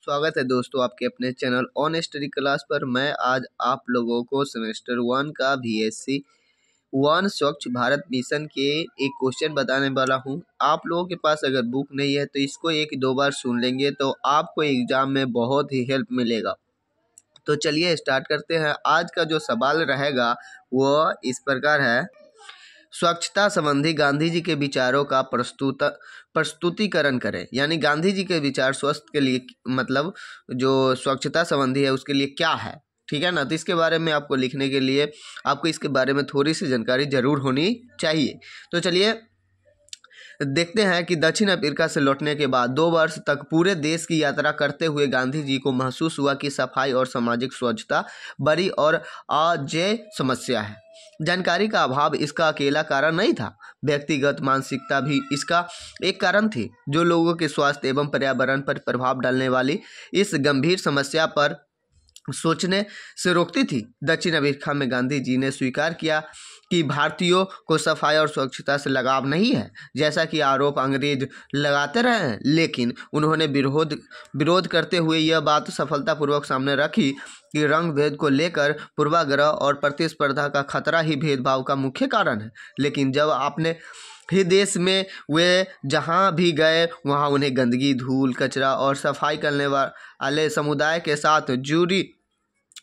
स्वागत है दोस्तों आपके अपने चैनल ऑन स्टडी क्लास पर। मैं आज आप लोगों को सेमेस्टर 1 का बीएससी 1 स्वच्छ भारत मिशन के एक क्वेश्चन बताने वाला हूं। आप लोगों के पास अगर बुक नहीं है तो इसको एक दो बार सुन लेंगे तो आपको एग्जाम में बहुत ही हेल्प मिलेगा। तो चलिए स्टार्ट करते हैं। आज का जो सवाल रहेगा वो इस प्रकार है, स्वच्छता संबंधी गांधी जी के विचारों का प्रस्तुतिकरण करें। यानी गांधी जी के विचार स्वास्थ्य के लिए मतलब जो स्वच्छता संबंधी है उसके लिए क्या है, ठीक है ना। तो इसके बारे में आपको लिखने के लिए आपको इसके बारे में थोड़ी सी जानकारी जरूर होनी चाहिए। तो चलिए देखते हैं कि दक्षिण अफ्रीका से लौटने के बाद 2 वर्ष तक पूरे देश की यात्रा करते हुए गांधी जी को महसूस हुआ कि सफाई और सामाजिक स्वच्छता बड़ी और अजेय समस्या है। जानकारी का अभाव इसका अकेला कारण नहीं था, व्यक्तिगत मानसिकता भी इसका एक कारण थी, जो लोगों के स्वास्थ्य एवं पर्यावरण पर प्रभाव डालने वाली इस गंभीर समस्या पर सोचने से रोकती थी। दक्षिण अफ्रीका में गांधी जी ने स्वीकार किया कि भारतीयों को सफाई और स्वच्छता से लगाव नहीं है, जैसा कि आरोप अंग्रेज लगाते रहे हैं। लेकिन उन्होंने विरोध करते हुए यह बात सफलतापूर्वक सामने रखी कि रंग भेद को लेकर पूर्वाग्रह और प्रतिस्पर्धा का खतरा ही भेदभाव का मुख्य कारण है। लेकिन जब आपने ही देश में वे जहाँ भी गए वहाँ उन्हें गंदगी, धूल, कचरा और सफाई करने वाले समुदाय के साथ जुड़ी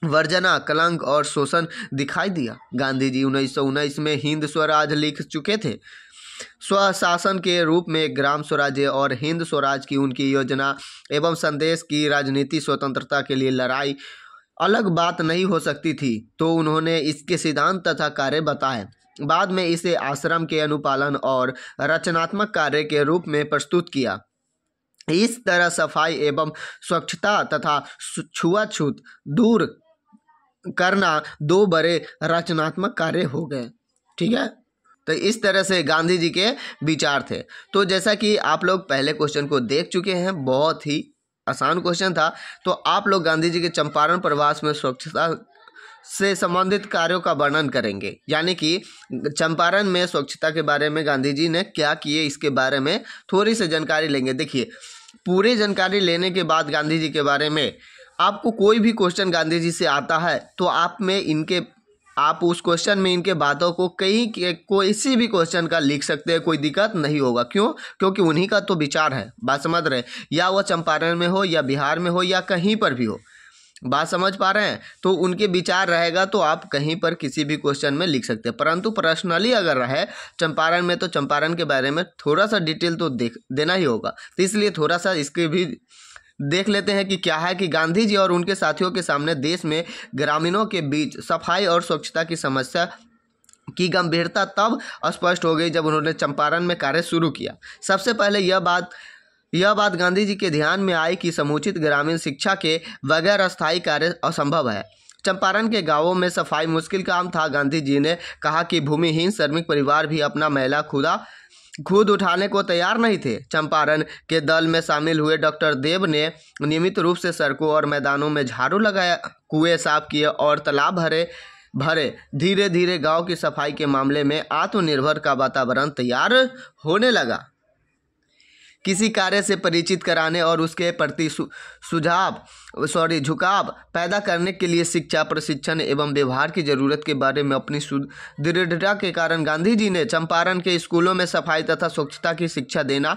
वर्जना, कलंक और शोषण दिखाई दिया। गांधी जी 1919 में हिंद स्वराज लिख चुके थे। स्वशासन के रूप में ग्राम स्वराज्य और हिंद स्वराज की उनकी योजना एवं संदेश की राजनीति स्वतंत्रता के लिए लड़ाई अलग बात नहीं हो सकती थी, तो उन्होंने इसके सिद्धांत तथा कार्य बताए। बाद में इसे आश्रम के अनुपालन और रचनात्मक कार्य के रूप में प्रस्तुत किया। इस तरह सफाई एवं स्वच्छता तथा छुआछूत दूर करना 2 बड़े रचनात्मक कार्य हो गए, ठीक है। तो इस तरह से गांधी जी के विचार थे। तो जैसा कि आप लोग पहले क्वेश्चन को देख चुके हैं, बहुत ही आसान क्वेश्चन था। तो आप लोग गांधी जी के चंपारण प्रवास में स्वच्छता से संबंधित कार्यों का वर्णन करेंगे, यानी कि चंपारण में स्वच्छता के बारे में गांधी जी ने क्या किए इसके बारे में थोड़ी सी जानकारी लेंगे। देखिए, पूरी जानकारी लेने के बाद गांधी जी के बारे में आपको कोई भी क्वेश्चन गांधी जी से आता है तो आप उस क्वेश्चन में इनके बातों को किसी भी क्वेश्चन का लिख सकते हैं, कोई दिक्कत नहीं होगा। क्यों? क्योंकि उन्हीं का तो विचार है। बात समझ रहे हैं? या वह चंपारण में हो या बिहार में हो या कहीं पर भी हो, बात समझ पा रहे हैं? तो उनके विचार रहेगा तो आप कहीं पर किसी भी क्वेश्चन में लिख सकते हैं। परंतु पर्सनली अगर रहे चंपारण में तो चंपारण के बारे में थोड़ा सा डिटेल तो देना ही होगा। तो इसलिए थोड़ा सा इसके भी देख लेते हैं कि क्या है कि गांधी जी और उनके साथियों के सामने देश में ग्रामीणों के बीच सफाई और स्वच्छता की समस्या की गंभीरता तब स्पष्ट हो गई जब उन्होंने चंपारण में कार्य शुरू किया। सबसे पहले यह बात गांधी जी के ध्यान में आई कि समुचित ग्रामीण शिक्षा के बगैर अस्थायी कार्य असंभव है। चंपारण के गांवों में सफाई मुश्किल काम था। गांधी जी ने कहा कि भूमिहीन श्रमिक परिवार भी अपना मैला खुद उठाने को तैयार नहीं थे। चंपारण के दल में शामिल हुए डॉक्टर देव ने नियमित रूप से सड़कों और मैदानों में झाड़ू लगाया, कुएं साफ किए और तालाब भरे। धीरे धीरे गांव की सफाई के मामले में आत्मनिर्भर का वातावरण तैयार होने लगा। किसी कार्य से परिचित कराने और उसके प्रति झुकाव पैदा करने के लिए शिक्षा, प्रशिक्षण एवं व्यवहार की जरूरत के बारे में अपनी दृढ़ता के कारण गांधी जी ने चंपारण के स्कूलों में सफाई तथा स्वच्छता की शिक्षा देना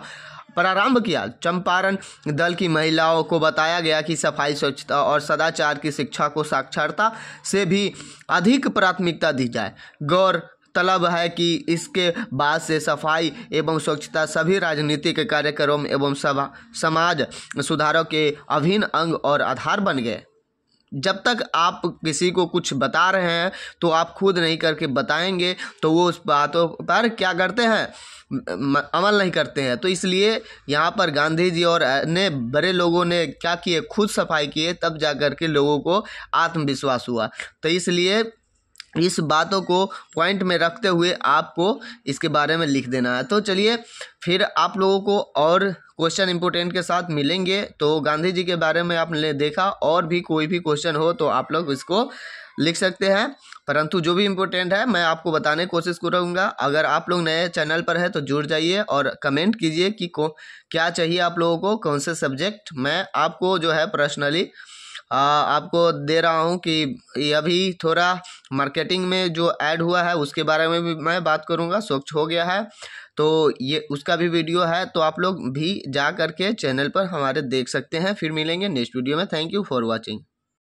प्रारंभ किया। चंपारण दल की महिलाओं को बताया गया कि सफाई, स्वच्छता और सदाचार की शिक्षा को साक्षरता से भी अधिक प्राथमिकता दी जाए। गौरतलब है कि इसके बाद से सफाई एवं स्वच्छता सभी राजनीतिक कार्यक्रम एवं समाज सुधारों के अभिन्न अंग और आधार बन गए। जब तक आप किसी को कुछ बता रहे हैं तो आप खुद नहीं करके बताएंगे तो वो उस बातों पर क्या करते हैं, अमल नहीं करते हैं। तो इसलिए यहाँ पर गांधी जी और अन्य बड़े लोगों ने क्या किए, खुद सफाई किए, तब जा कर के लोगों को आत्मविश्वास हुआ। तो इसलिए इस बातों को पॉइंट में रखते हुए आपको इसके बारे में लिख देना है। तो चलिए फिर आप लोगों को और क्वेश्चन इंपोर्टेंट के साथ मिलेंगे। तो गांधी जी के बारे में आपने देखा, और भी कोई भी क्वेश्चन हो तो आप लोग इसको लिख सकते हैं, परंतु जो भी इम्पोर्टेंट है मैं आपको बताने की कोशिश करूँगा। अगर आप लोग नए चैनल पर है तो जुड़ जाइए और कमेंट कीजिए कि क्या चाहिए आप लोगों को, कौन से सब्जेक्ट। मैं आपको जो है पर्सनली आपको दे रहा हूँ कि अभी थोड़ा मार्केटिंग में जो ऐड हुआ है उसके बारे में भी मैं बात करूँगा। स्वच्छ हो गया है तो ये उसका भी वीडियो है, तो आप लोग भी जा करके चैनल पर हमारे देख सकते हैं। फिर मिलेंगे नेक्स्ट वीडियो में। Thank you for watching.